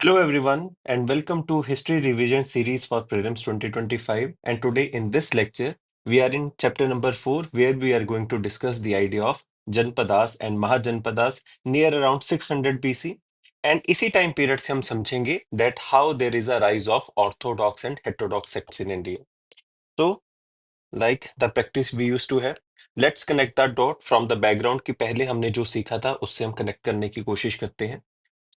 Hello, everyone, and welcome to History Revision Series for Prelims 2025. And today, in this lecture, we are in chapter number 4, where we are going to discuss the idea of Janpadas and Mahajanpadas near around 600 BC. And इसी time period से हम समझेंगे that how there is a rise of orthodox and heterodox sects in India. So, like the practice we used to have, let's connect that dot from the background कि पहले हमने जो सीखा था उससे हम कनेक्ट करने की कोशिश करते हैं.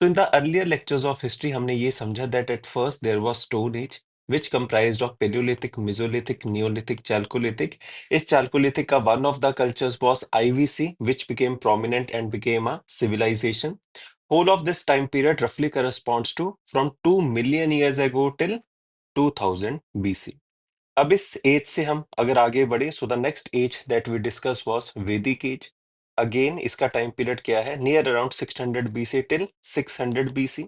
So in the earlier lectures of history, हमने ये समझा that at first there was Stone Age, which comprised of Paleolithic, Mesolithic, Neolithic, Chalcolithic. इस Chalcolithic का one of the cultures was IVC, which became prominent and became a civilization. Whole of this time period roughly corresponds to from 2 million years ago till 2000 BC. अब इस as से हम अगर आगे बढ़े so the next age that we discuss was Vedic age. Again इसका time period क्या है? Near around 600 BC till 600 BC.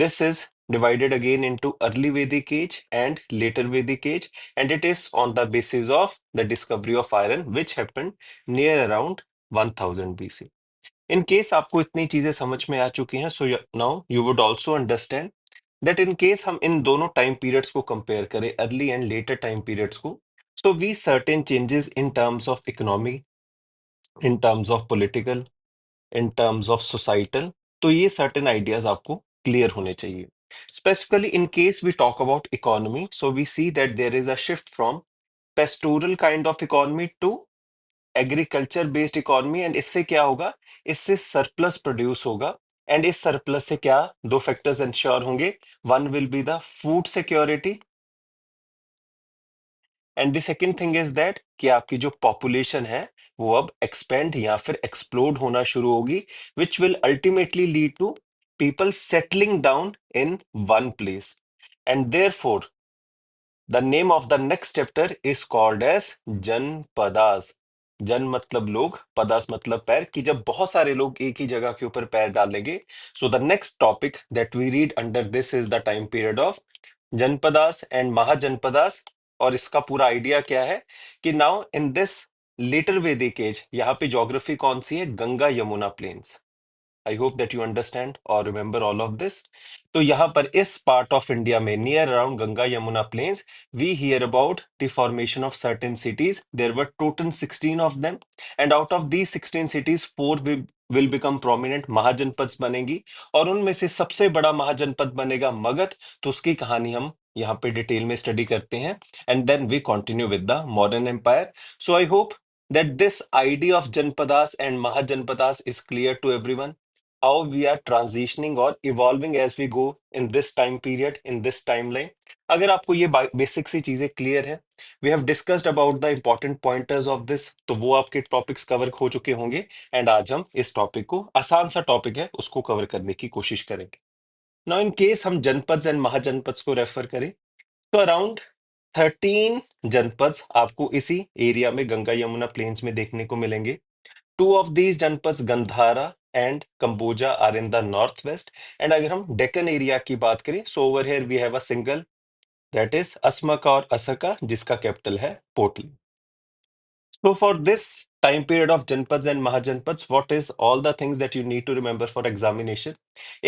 This is divided again into early Vedic age and later Vedic age, and it is on the basis of the discovery of iron, which happened near around 1000 BC. In case आपको इतनी चीजें समझ में आ चुकी हैं, so now you would also understand that in case हम इन दोनों time periods को कंपेयर करें, early and later time periods को, so we certain changes in terms of economy, in terms of political, in terms of societal, तो ये certain ideas आपको clear होने चाहिए. Specifically in case we talk about economy, so we see that there is a shift from pastoral kind of economy to agriculture based economy. And इससे क्या होगा? इससे surplus produce होगा. एंड इस surplus से क्या दो फैक्टर्स इंश्योर होंगे? One will be the food security, and the second thing is that कि आपकी जो पॉपुलेशन है वो अब एक्सपेंड या फिर एक्सप्लोड होना शुरू होगी, which will ultimately lead to people settling down in one place. And therefore the name of the next chapter is called as janapadas. जन मतलब लोग, पदास मतलब पैर, कि जब बहुत सारे लोग एक ही जगह के ऊपर पैर डालेंगे. So the next topic that we read under this is the time period of janapadas and mahajanapadas. और इसका पूरा आइडिया क्या है कि now in this later Vedic age, यहाँ पे ज्योग्राफी कौन सी है? Ganga Yamuna plains. I hope that you understand और रिमेंबर ऑल ऑफ दिस. तो यहाँ पर इस पार्ट ऑफ इंडिया में near around Ganga Yamuna plains, we hear about the formation of certain cities. There were total 16 of them, and out of these 16 cities 4 will become prominent mahajanapad बनेंगी. और उनमें से सबसे बड़ा महाजनपद बनेगा मगध. तो उसकी कहानी हम यहाँ पे डिटेल में स्टडी करते हैं, and then we continue with the modern empire. So I hope that this idea of janpadas and mahajanpadas is clear to everyone, how we are transitioning or evolving as we go in this time period, in this timeline. अगर आपको ये basic सी चीजें clear है, we have discussed about the important pointers of this, तो वो आपके topics cover हो चुके होंगे. एंड आज हम इस टॉपिक को, आसान सा टॉपिक है, उसको कवर करने की कोशिश करेंगे. नाउ इन केस हम जनपद एंड महाजनपद को रेफर करें, तो अराउंड 13 जनपद आपको इसी एरिया में गंगा यमुना प्लेन्स में देखने को मिलेंगे. Two of these janapada Gandhara and Kamboja are in the north west. एंड अगर हम डेक्कन एरिया की बात करें, so over here we have a single, that is Asmaka और असका, जिसका कैपिटल है पोटली. So for this time period of Janpads and Mahajanpads, what is all the things that you need to remember for examination?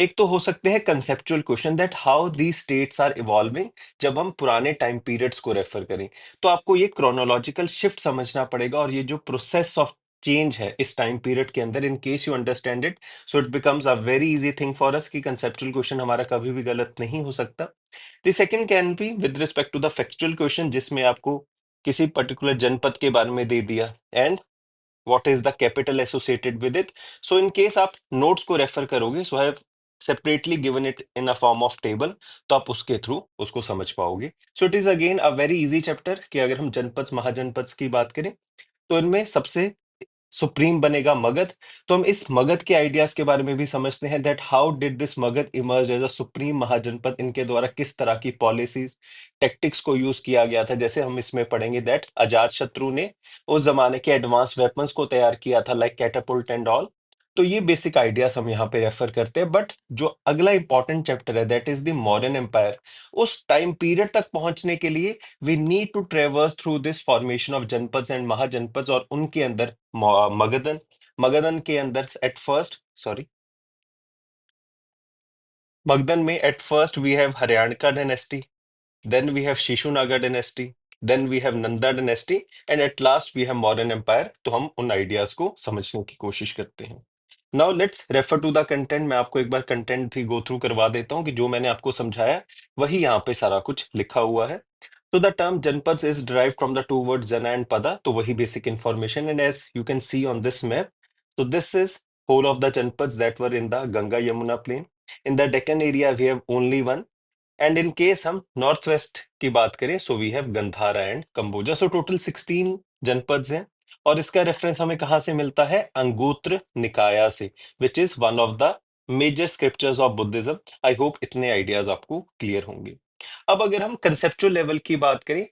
एक तो हो सकते हैं conceptual question that how these states are evolving. जब हम पुराने time periods को refer करें, तो आपको ये chronological shift समझना पड़ेगा, और ये जो process of change है इस time period के अंदर, in case you understand it, so it becomes a very easy thing for us कि conceptual question हमारा कभी भी गलत नहीं हो सकता. The second can be with respect to the factual question, जिसमें आपको किसी पर्टिकुलर जनपद के बारे में दे दिया, and what is the capital associated with it. So in case आप नोट्स को रेफर करोगे, so have separately given it in a form of table, तो आप उसके थ्रू उसको समझ पाओगे. So it is again a very easy chapter कि अगर हम जनपद महाजनपद की बात करें, तो इनमें सबसे सुप्रीम बनेगा मगध. तो हम इस मगध के आइडियाज के बारे में भी समझते हैं, that how did this Magadha emerge as a supreme mahajanapada. इनके द्वारा किस तरह की पॉलिसीज, टेक्टिक्स को यूज किया गया था. जैसे हम इसमें पढ़ेंगे दैट अजात शत्रु ने उस जमाने के एडवांस वेपन्स को तैयार किया था, लाइक कैटापुल्ट एंड ऑल. तो ये बेसिक आइडियाज हम यहाँ पे रेफर करते हैं. बट जो अगला इंपॉर्टेंट चैप्टर है, that is the modern empire. उस टाइम पीरियड तक पहुंचने के लिए we need to traverse through this formation of जनपद एंड महाजनपद, और उनके अंदर मगधन. मगधन के अंदर एट फर्स्ट, सॉरी, Magdan में at first we have Haryana dynasty, then we have Shishunaga dynasty, then we have Nanda dynasty, and at last we have modern empire. तो हम उन आइडियाज को समझने की कोशिश करते हैं. Now let's refer to the content. मैं आपको एक बार कंटेंट भी गो थ्रू करवा देता हूँ कि जो मैंने आपको समझाया वही यहाँ पे सारा कुछ लिखा हुआ है. तो the term janapada is derived from the two word jana and pada. तो वही basic information. And as you can see on this map, so this is whole of the Janpads that were in the Ganga Yamuna plain. In the Deccan area, we have only one. And in case हम north west की बात करें, so we have Gandhara and Kamboja. So total 16 janapads हैं. और इसका reference हमें कहाँ से मिलता है? अंगुत्र निकाया से, which is one of the major scriptures of Buddhism. I hope इतने आइडियाज आपको क्लियर होंगे. अब अगर हम कंसेप्चुअल लेवल की बात करें,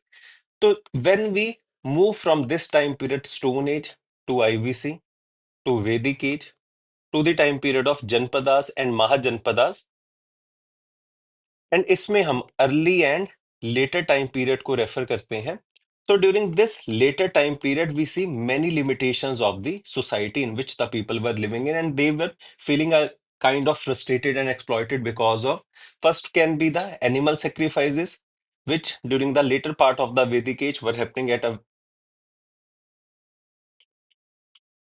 तो when we move from this time period stone age to IVC to Vedic age to the time period of janapadas and mahajanapadas, and इसमें हम early and later time period को रेफर करते हैं. So during this later time period, we see many limitations of the society in which the people were living in, and they were feeling a kind of frustrated and exploited because of, first can be the animal sacrifices, which during the later part of the Vedic age were happening at a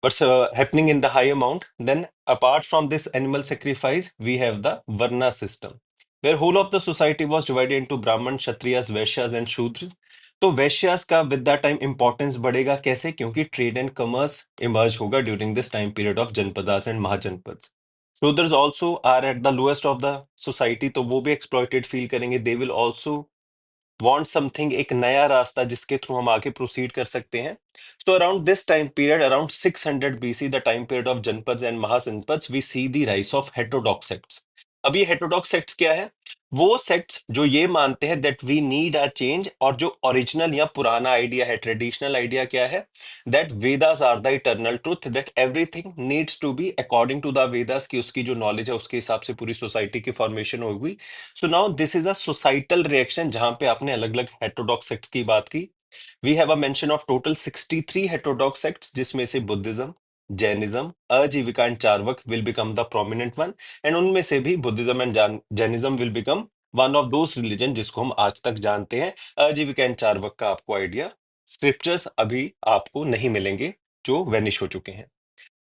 what's happening in the high amount. Then, apart from this animal sacrifice, we have the Varna system, where whole of the society was divided into Brahman, Kshatriyas, Vaishyas and Shudras. तो वैश्यास का with the time importance बढ़ेगा. कैसे? क्योंकि trade and commerce emerge होगा during this time period of janapadas and mahajanapads. Shudras also are at the lowest of the society, तो वो भी exploited feel करेंगे. They will also want something, एक नया रास्ता जिसके थ्रू हम आगे प्रोसीड कर सकते हैं. So around this time period, around 600 BC, the time period of janapads and mahajanapads, we see the rise of heterodox sects. अब ये हेटेरोडॉक्स सेक्ट्स क्या है? वो सेक्ट्स जो ये मानते हैं that we need a change, और जो ओरिजिनल या पुराना आइडिया है, ट्रेडिशनल आइडिया क्या है? That Vedas are the eternal truth, that everything needs to be according to the Vedas, की उसकी जो नॉलेज है उसके हिसाब से पूरी सोसाइटी की फॉर्मेशन होगी. So now this is a societal reaction, जहां पे आपने अलग अलग हेटेरोडॉक्स सेक्ट्स की बात की. We have a mention of total 63 heterodox sects, जिसमें से Buddhism, Jainism, Ajivika and Charvaka will become the prominent one. And उनमें से भी Buddhism and Jainism will become one of those religion जिसको हम आज तक जानते हैं. अजीविका एंड चार्वक का आपको आइडिया, स्क्रिप्चर्स अभी आपको नहीं मिलेंगे, जो वेनिश हो चुके हैं.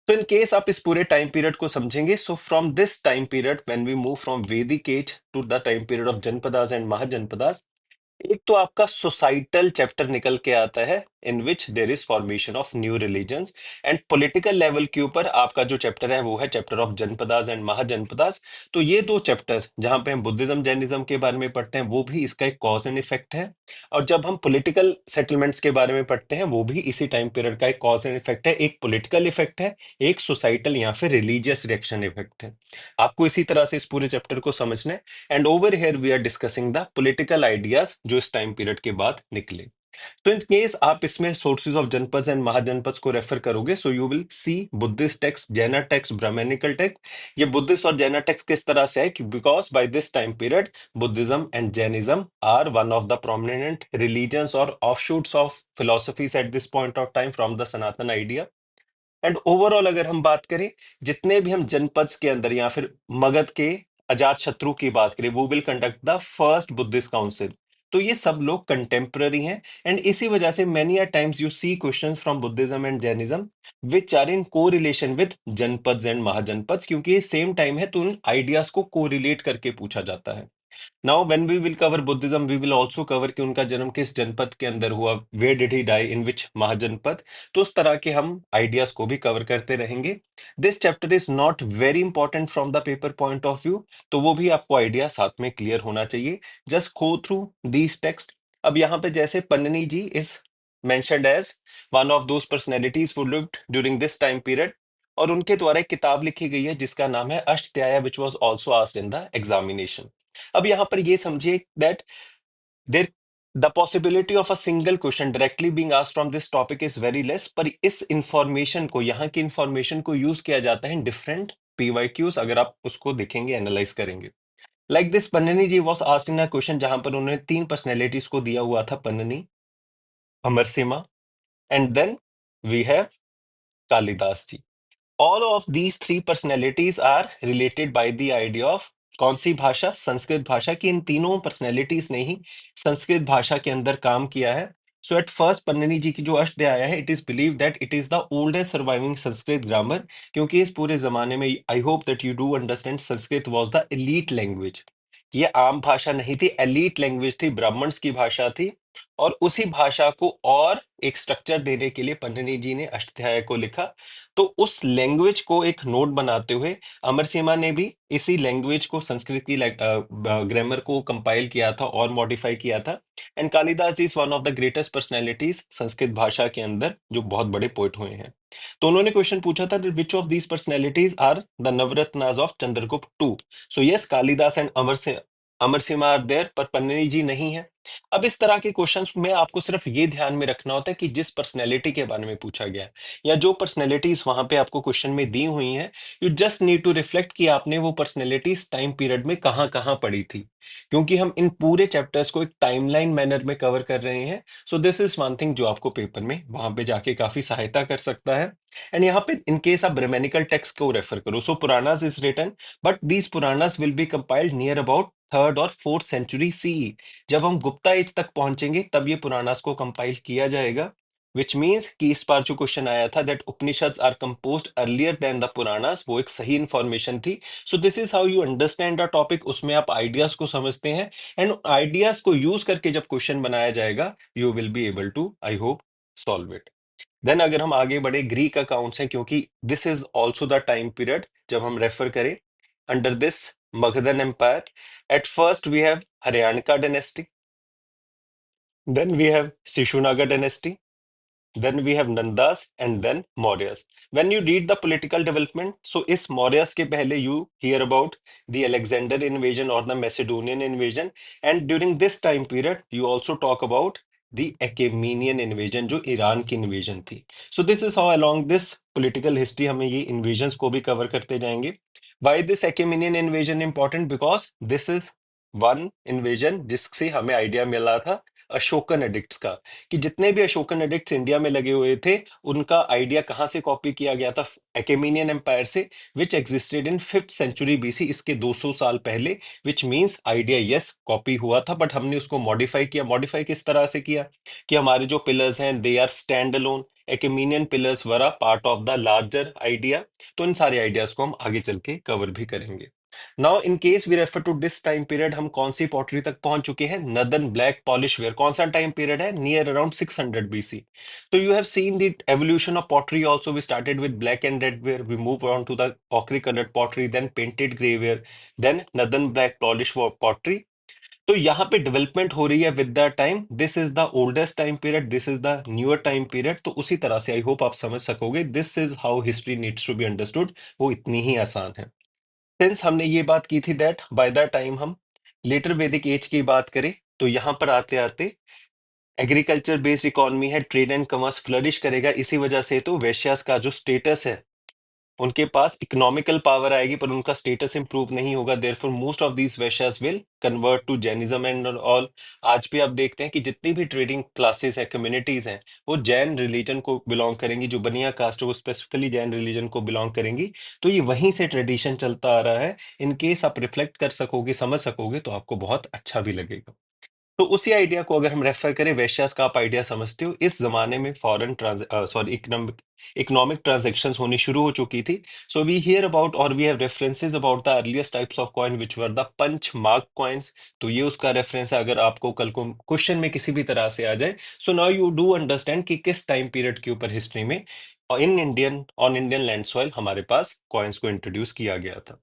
तो इन केस आप इस पूरे टाइम पीरियड को समझेंगे, so from this time period when we move from Vedic age to the time period of janapadas and mahajanapadas, एक तो आपका सोसाइटल चैप्टर निकल के आता है, in which there is formation of new religions. And political level के ऊपर आपका जो चैप्टर है वो है chapter of janapadas and mahajanapadas. तो ये दो चैप्टर्स जहां पे हम बुद्धिज्म जैनिज्म के बारे में पढ़ते हैं, वो भी इसका एक कॉज एंड इफेक्ट है. और जब हम पॉलिटिकल सेटलमेंट्स के बारे में पढ़ते हैं, वो भी इसी टाइम पीरियड का एक कॉज एंड इफेक्ट है. एक पॉलिटिकल इफेक्ट है, एक सोसाइटल या फिर रिलीजियस रिएक्शन इफेक्ट है. आपको इसी तरह से इस पूरे चैप्टर को समझना है. And over here we are discussing the political ideas जो इस टाइम पीरियड के बाद निकले. तो इन केस आप इसमें sources of janapads and mahajanapads को रेफर करोगे, so you will see Buddhist text, Jaina text, Brahmanical text. ये बुद्धिस्ट और जैना टेक्स्ट किस तरह से है कि because by this time period Buddhism and Jainism are one of the prominent religions और offshoots of philosophies at this point of time from the Sanatan idea. And overall अगर हम बात करें, जितने भी हम जनपद के अंदर या फिर मगध के अजात शत्रु की बात करें, वो will conduct the first Buddhist council. तो ये सब लोग कंटेम्पररी हैं. एंड इसी वजह से many a times you see questions from Buddhism and Jainism which are in correlation with janapadas and mahajanapadas, क्योंकि ये सेम टाइम है तो उन आइडियाज को कोरिलेट करके पूछा जाता है. Now when we will cover Buddhism, we will also cover कि उनका जन्म किस जनपद के अंदर हुआ, where did he die, in which mahajanapada. तो उस तरह के हम आइडियाज को भी कवर करते रहेंगे. This chapter is not very important from the paper point of view, तो वो भी आपको आइडिया साथ में क्लियर होना चाहिए. Just go through these text. अब यहाँ पे जैसे Panini ji is mentioned as one of those personalities who lived during this time period, और उनके द्वारा एक किताब लिखी गई है जिसका नाम है Ashtadhyayi, which was also asked in the examination. अब यहां पर ये समझिए that there the possibility of a single question directly being asked from this topic is very less, पर इस इंफॉर्मेशन को, यहाँ की इंफॉर्मेशन को यूज किया जाता है इन डिफरेंट पीवाईक्यूज, अगर आप उसको देखेंगे, एनालाइज करेंगे. Like this Panini ji was asked in a question जहां पर उन्होंने तीन पर्सनैलिटीज को दिया हुआ था, Panini, Amarasimha, and then we have Kalidas ji. All of these three personalities are related by the idea of कौन सी भाषा? संस्कृत भाषा की। इन तीनों पर्सनैलिटीज ने ही संस्कृत भाषा के अंदर काम किया है। सो एट फर्स्ट पन्निनी जी की जो अष्टदयाया आया है, it is believe that it is the oldest surviving Sanskrit grammar, क्योंकि इस पूरे जमाने में आई hope that you do understand Sanskrit was the elite language. ये आम भाषा नहीं थी, एलीट लैंग्वेज थी, ब्राह्मण्स की भाषा थी। और उसी भाषा को और एक स्ट्रक्चर देने के लिए पन्निनी जी ने अष्टाध्यायी को लिखा। तो उस लैंग्वेज को एक नोट बनाते हुए अमरसीमा ने भी इसी लैंग्वेज को, संस्कृत की ग्रामर को कंपाइल किया था और मॉडिफाई किया था। And Kalidas ji is one of the greatest personalities Sanskrit भाषा के अंदर, जो बहुत बड़े पोइट हुए हैं। तो उन्होंने क्वेश्चन पूछा था, which of these personalities are the navratnas of Chandragupta two? So yes, Kalidas and Amarasimha are there, पर पन्निनी जी नहीं है। अब इस तरह के क्वेश्चंस में आपको सिर्फ ये ध्यान में रखना होता है कि जिस पर्सनैलिटी के बारे में पूछा गया है या जो पर्सनैलिटीज वहां पे आपको क्वेश्चन में दी हुई हैं, you just need to reflect कि आपने वो पर्सनैलिटीज टाइम पीरियड में कहाँ कहाँ पढ़ी थी, क्योंकि हम इन पूरे चैप्टर्स को एक टाइमलाइन मैनर में कवर कर रहे हैं। सो दिस इज वन थिंग जो आपको पेपर में वहां पे जाके काफी सहायता कर सकता है। एंड यहाँ पे इन केस आप ब्राह्मणिकल टेक्स्ट को रेफर करो, so Puranas is written, but these Puranas will be compiled near about third और फोर्थ सेंचुरी सीई। जब हम गुप्ता एज तक पहुंचेंगे तब ये पुराणास को कंपाइल किया जाएगा, विच मीन्स कि इस बार जो क्वेश्चन आया था that Upanishads are composed earlier than the Puranas, वो एक सही इंफॉर्मेशन थी। So this is how you understand the topic, उसमें आप आइडियाज को समझते हैं एंड आइडियाज को यूज करके जब क्वेश्चन बनाया जाएगा you will be able to, I hope, solve it. Then अगर हम आगे बढ़े, ग्रीक अकाउंट्स हैं, क्योंकि this is also the time period जब हम रेफर करें under this Magadhan empire. At first we have Haryanka dynasty, then we have Sishunaga dynasty, then we have Nandas, and then Mauryas. When you read the political development, so is Mauryas के पहले you hear about the Alexander invasion or the Macedonian invasion, and during this time period you also talk about the Achaemenian invasion, जो Iran की invasion थी. So this is how along this political history हम ये invasions को भी cover करते जाएंगे. Why this Achaemenian invasion important? Because this is one invasion जिससे हमें आइडिया मिला था अशोकन एडिक्ट्स का, कि जितने भी अशोकन एडिक्ट्स इंडिया में लगे हुए थे उनका आइडिया कहाँ से कॉपी किया गया था? एकेमेनियन एम्पायर से, which existed in 5th century BC, इसके 200 साल पहले। Which means idea yes copy हुआ था, बट हमने उसको मॉडिफाई किया। मॉडिफाई किस तरह से किया कि हमारे जो पिलर्स हैं they are stand alone, Achaemenian pillars were part of the larger idea. तो इन सारे आइडियाज को हम आगे चल के कवर भी करेंगे। Now in case we refer to this time period, हम कौन सी पॉटरी तक पहुंच चुके हैं? Northern black polish ware. कौन सा टाइम पीरियड है? Near around 600 BC. तो you have seen the evolution of pottery also. We started with black and red ware, we move on to the ochre coloured pottery, then painted grey ware, then northern black polish pottery. तो यहाँ पे development हो रही है with the time. This is the oldest time period, this is the newer time period. तो उसी तरह से आई होप आप समझ सकोगे, this is how history needs to be understood. वो इतनी ही आसान है। सिंस हमने ये बात की थी दैट बाय द टाइम हम लेटर वैदिक एज की बात करें, तो यहां पर आते आते एग्रीकल्चर बेस्ड इकोनॉमी है, ट्रेड एंड कॉमर्स फ्लरिश करेगा। इसी वजह से तो वेश्यास का जो स्टेटस है, उनके पास इकोनॉमिकल पावर आएगी पर उनका स्टेटस इंप्रूव नहीं होगा। Therefore most of these Vaishyas will convert to Jainism and all. आज भी आप देखते हैं कि जितनी भी ट्रेडिंग क्लासेस हैं, कम्युनिटीज हैं, वो जैन रिलीजन को बिलोंग करेंगी। जो बनिया कास्ट है वो स्पेसिफिकली जैन रिलीजन को बिलोंग करेंगी। तो ये वहीं से ट्रेडिशन चलता आ रहा है। इन केस आप रिफ्लेक्ट कर सकोगे, समझ सकोगे, तो आपको बहुत अच्छा भी लगेगा। तो उसी आइडिया को अगर हम रेफर करें, वेश्यास का आप आइडिया समझते हो, इस जमाने में फॉरेन इकोनॉमिक ट्रांजेक्शन्स होनी शुरू हो चुकी थी। सो वी हियर अबाउट और we have references about the earliest types of coin which were the punch mark coins. तो ये उसका रेफरेंस है अगर आपको कल को क्वेश्चन में किसी भी तरह से आ जाए। So now you do understand कि किस टाइम पीरियड के ऊपर हिस्ट्री में ऑन इंडियन लैंड सॉइल हमारे पास कॉइन्स को इंट्रोड्यूस किया गया था।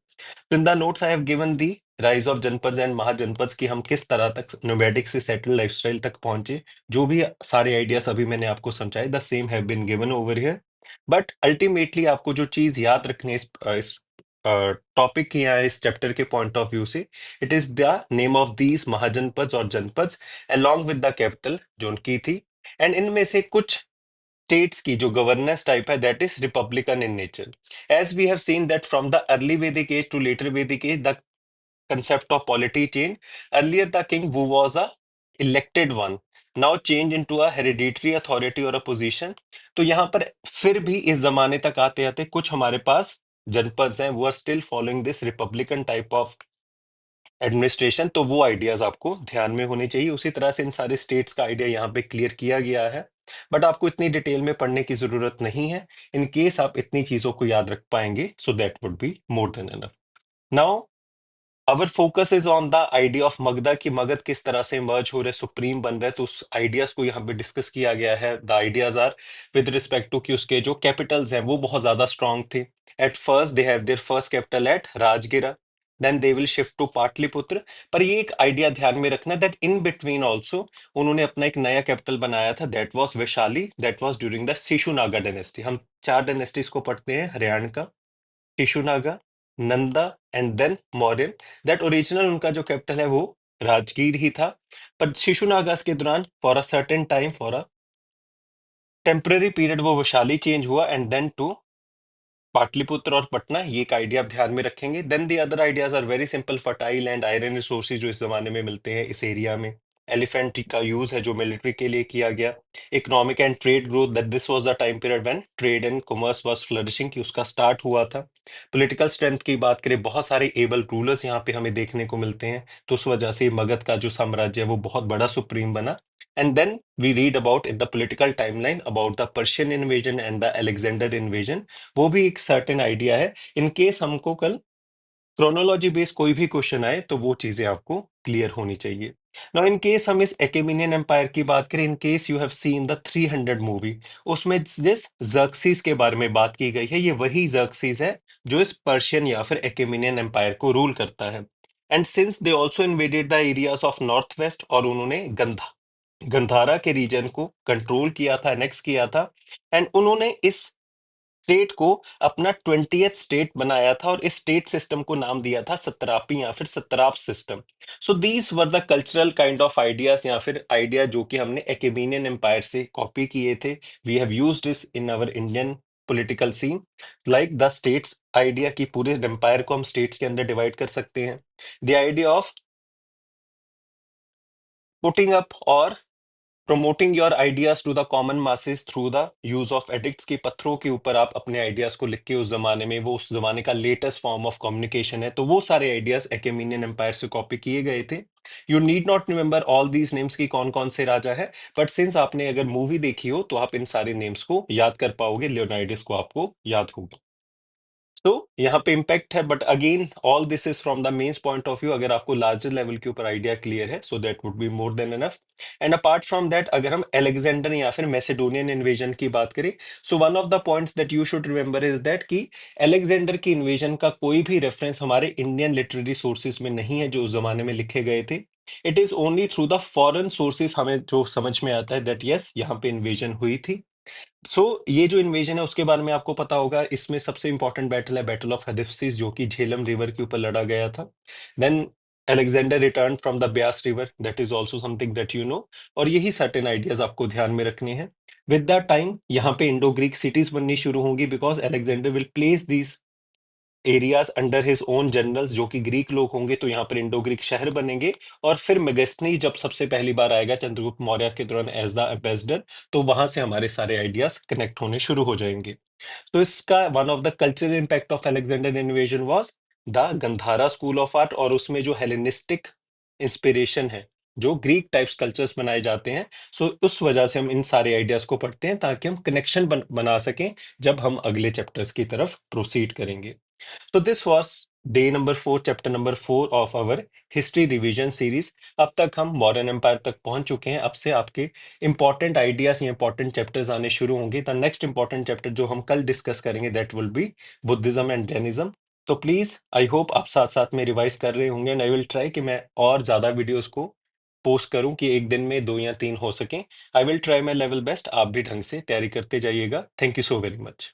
In the notes, I have given the rise of जनपद एंड महाजनपद की हम किस तरह तक नोमैडिक से सेटल लाइफस्टाइल तक पहुंचे। जो भी सारे आइडियाज अभी मैंने आपको समझाए, the same have been given over here. But ultimately आपको जो चीज याद रखनी है इस टॉपिक की या इस चैप्टर के पॉइंट ऑफ व्यू से, it is the name of these mahajanapad और janapad along with the capital जो उनकी थी। एंड इनमें से कुछ states की जो गवर्नेंस टाइप है that is republican in nature. As we have seen that from the early Vedic age to later Vedic age the concept of polity changed. Earlier the king who was a elected one now change into a hereditary authority or a position. तो यहाँ पर फिर भी इस जमाने तक आते आते कुछ हमारे पास जनपद हैं वो are still following this republican type of administration, तो वो आइडियाज आपको ध्यान में होने चाहिए। उसी तरह से इन सारे स्टेट्स का आइडिया यहाँ पे क्लियर किया गया है, बट आपको इतनी डिटेल में पढ़ने की जरूरत नहीं है। इन केस आप इतनी चीजों को याद रख पाएंगे, सो that would be more than enough. Now our focus is on the idea of Magadha, कि मगध किस तरह से इमर्ज हो रहे, सुप्रीम बन रहे, तो उस आइडियाज को यहाँ पे डिस्कस किया गया है। The ideas are with respect to कि उसके जो कैपिटल्स हैं वो बहुत ज्यादा स्ट्रांग थे। At first they have their first capital at Rajgira, then they will shift to Pataliputra. पर ये एक आइडिया ध्यान में रखना दैट इन बिटवीन ऑल्सो उन्होंने अपना एक नया कैपिटल बनाया था, that was Vaishali, that was during the Shishunaga dynasty. हम चार डायनेस्टीज को पढ़ते हैं, हरियाणा का, Shishunaga, Nanda and then Mauryan. That original उनका जो कैपिटल है वो राजगीर ही था, पर शिशुनागास के दौरान for a certain time, for a temporary period, वो वैशाली चेंज हुआ एंड देन टू पाटलिपुत्र और पटना। ये एक आइडिया आप ध्यान में रखेंगे। Then the other ideas are very simple, fertile and iron resources जो इस जमाने में मिलते हैं इस एरिया में, एलिफेंट का यूज है जो मिलिट्री के लिए किया गया, economic and trade growth, that this was the time period when trade and commerce was flourishing, कि उसका स्टार्ट हुआ था। पॉलिटिकल स्ट्रेंथ की बात करें, बहुत सारे एबल रूलर्स यहाँ पे हमें देखने को मिलते हैं, तो उस वजह से मगध का जो साम्राज्य है वो बहुत बड़ा सुप्रीम बना। And then we read about in the political timeline about the Persian invasion and the Alexander invasion, वो भी एक सर्टेन आइडिया है। इन केस हमको कल क्रोनोलॉजी बेस्ड कोई भी क्वेश्चन आए तो वो चीजें आपको क्लियर होनी चाहिए। नाउ इन केस हम इस एकेमिनियन एम्पायर की बात करें, in case you have seen the 300 movie, उसमें जिस जर्क्सीज के बारे में बात की गई है, ये वही जर्क्सीज है जो इस पर्शियन या फिर एकेमिनियन एम्पायर को रूल करता है। And since they also invaded the areas of north west, और उन्होंने गंधारा के रीजन को कंट्रोल किया था, नेक्स्ट किया था, एंड उन्होंने इस स्टेट को अपना 20th स्टेट बनाया था, और इस स्टेट सिस्टम को नाम दिया था सत्रापी या फिर satrap system. So these were the cultural kind of ideas या फिर आइडिया जो कि हमने एकेमिनियन एम्पायर से कॉपी किए थे। We have used this in our Indian political scene, like the states idea, की पूरे एम्पायर को हम स्टेट्स के अंदर डिवाइड कर सकते हैं। The idea of putting up और promoting your ideas to the common masses through the use of edicts, की पत्थरों के ऊपर आप अपने आइडियाज को लिख के, उस जमाने में वो उस जमाने का लेटेस्ट फॉर्म ऑफ कम्युनिकेशन है, तो वो सारे आइडियाज एकेमिनियन एम्पायर से कॉपी किए गए थे। You need not remember all these names की कौन कौन से राजा है, बट सिंस आपने अगर मूवी देखी हो तो आप इन सारे नेम्स को याद कर पाओगे, लियोनाइडिस को आपको याद होगा। तो यहाँ पे इम्पैक्ट है, but again all this is from the mains point of view. अगर आपको लार्जर लेवल के ऊपर आइडिया क्लियर है, so that would be more than enough. And apart from that, अगर हम एलेक्जेंडर या फिर मैसेडोनियन इन्वेजन की बात करें, so one of the points that you should remember is that कि एलेक्जेंडर की इन्वेजन का कोई भी रेफरेंस हमारे इंडियन लिटरेरी सोर्सेज में नहीं है जो उस जमाने में लिखे गए थे। It is only through the foreign sources हमें जो समझ में आता है दैट यस यहाँ पे इन्वेजन हुई थी। ये जो इन्वेजन है उसके बारे में आपको पता होगा, इसमें सबसे इंपॉर्टेंट बैटल है बैटल ऑफ हदिफसिस, जो कि झेलम रिवर के ऊपर लड़ा गया था। Then Alexander return from the Beas river, that is also something that you know. और यही सर्टेन आइडियाज आपको ध्यान में रखने हैं। विद द टाइम यहाँ पे इंडो ग्रीक सिटीज बननी शुरू होंगी, because Alexander will place these areas under his own generals, जो कि ग्रीक लोग होंगे, तो यहाँ पर इंडो ग्रीक शहर बनेंगे। और फिर मेगस्थनी जब सबसे पहली बार आएगा चंद्रगुप्त मौर्य के दौरान एज द एम्बेसडर, तो वहां से हमारे सारे आइडियाज कनेक्ट होने शुरू हो जाएंगे। तो इसका one of the cultural impact of Alexander invasion was the Gandhara school of art, और उसमें जो हेलेनिस्टिक इंस्पिरेशन है, जो ग्रीक टाइप्स कल्चर्स बनाए जाते हैं, सो उस वजह से हम इन सारे आइडियाज को पढ़ते हैं ताकि हम कनेक्शन बना सकें जब हम अगले चैप्टर्स की तरफ प्रोसीड करेंगे। तो this was day number 4, chapter number 4 of our history revision series. अब तक हम मॉडर्न एम्पायर तक पहुंच चुके हैं। अब से आपके इंपॉर्टेंट आइडियाज या इंपॉर्टेंट चैप्टर्स आने शुरू होंगे। द नेक्स्ट इंपॉर्टेंट चैप्टर जो हम कल डिस्कस करेंगे that will be Buddhism and Jainism. तो प्लीज आई होप आप साथ साथ में रिवाइज कर रहे होंगे, एंड आई विल ट्राई कि मैं और ज्यादा वीडियोस को पोस्ट करूं कि एक दिन में 2 या 3 हो सकें। I will try my level best. आप भी ढंग से तैयारी करते जाइएगा। Thank you so very much.